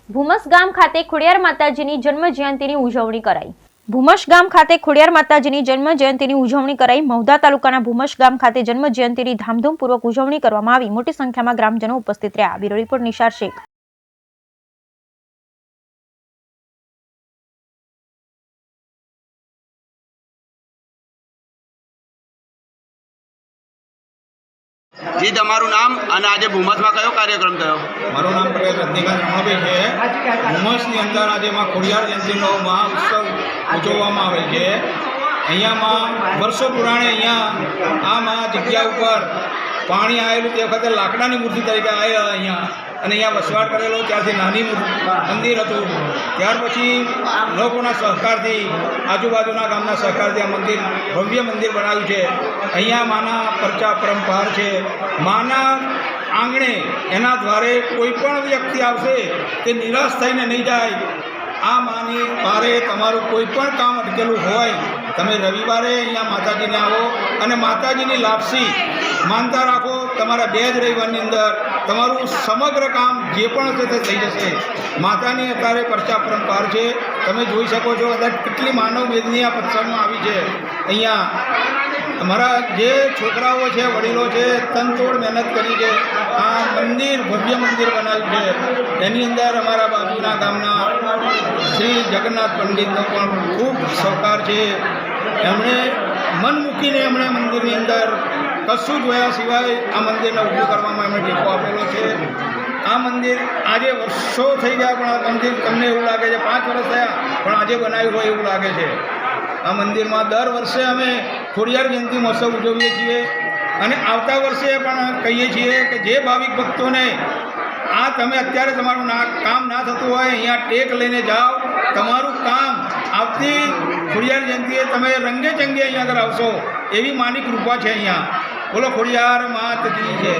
ભૂમસ ગામ ખાતે ખોડિયાર માતાજીની જન્મ જયંતિની ઉજવણી કરાઈ। ભૂમસ ગામ ખાતે ખોડિયાર માતાજીની જન્મ જયંતિની ઉજવણી કરાઈ। મહુધા તાલુકાના ભૂમસ ગામ ખાતે જન્મ જયંતિની ધામધૂમપૂર્વક ઉજવણી કરવામાં આવી। મોટી સંખ્યામાં ગ્રામજનો ઉપસ્થિત રહ્યા। Bureau report Nishar Shaikh. जी तमारू नाम અને આજે ભૂમસમાં કયો કાર્યક્રમ થયો? મારું નામ પટેલ રજનીકાંત રમાભાઈ છે। ભૂમસની અંદર આજે માં ખોડિયાર જયંતિનો મહાઉત્સવ ઉજવવામાં આવેલ છે। અહીંયામાં વર્ષો પુરાણે અહીંયા આ જગ્યા ઉપર પાણી આવેલું તે વખતે લાકડાની મૂર્તિ તરીકે આવેલા અહીંયા અને અહીંયા વસવાટ કરેલો ત્યારથી નાની મંદિર હતું। ત્યાર પછી લોકોના સહકારથી આજુબાજુના ગામના સહકારથી આ મંદિર ભવ્ય મંદિર બનાવ્યું છે। અહીંયા માના પરચા પરંપરા છે। માના આંગણે એના દ્વારે કોઈ પણ વ્યક્તિ આવશે તે નિરાશ થઈને નહીં જાય। આ માની પારે તમારું કોઈ પણ કામ અટકેલું હોય તમે રવિવારે અહીંયા માતાજીને આવો અને માતાજીની લાપસી માનતા રાખો। તમારા 2 જ રવિવારની અંદર તમારું સમગ્ર કામ જે પણ હશે તે થઈ જશે। માતાની અત્યારે પરચા પરંપરા છે, તમે જોઈ શકો છો અત્યારે કેટલી માનવ વેદની આ પથ્થરમાં આવી છે। અહીંયા અમારા જે છોકરાઓ છે, વડીલો છે, તનતોડ મહેનત કરી છે। આ મંદિર ભવ્ય મંદિર બનાવ્યું છે। એની અંદર અમારા બાજુના ગામના શ્રી જગન્નાથ પંડિતનો પણ ખૂબ સહકાર છે। એમણે મન મૂકીને એમણે મંદિરની અંદર કશું જોયા સિવાય આ મંદિરને ઊભું કરવામાં એમણે ટેકો આપેલો છે। આ મંદિર આજે વર્ષો થઈ ગયા પણ આ મંદિર તમને એવું લાગે છે 5 વર્ષ થયા પણ આજે બનાવ્યું હોય એવું લાગે છે। આ મંદિરમાં દર વર્ષે અમે ખોડિયાર જયંતિ મહોત્સવ ઉજવીએ છીએ અને આવતા વર્ષે પણ કહીએ છીએ કે જે ભાવિક ભક્તોને આ તમે અત્યારે તમારું કામ ના થતું હોય અહીંયા ટેક લઈને જાઓ। તમારું કામ આવતી ખોડિયાર જયંતિએ તમે રંગે ચંગે અહીંયા આગળ આવશો એવી માની કૃપા છે। અહીંયા બોલો ખોડિયાર માત કી જય।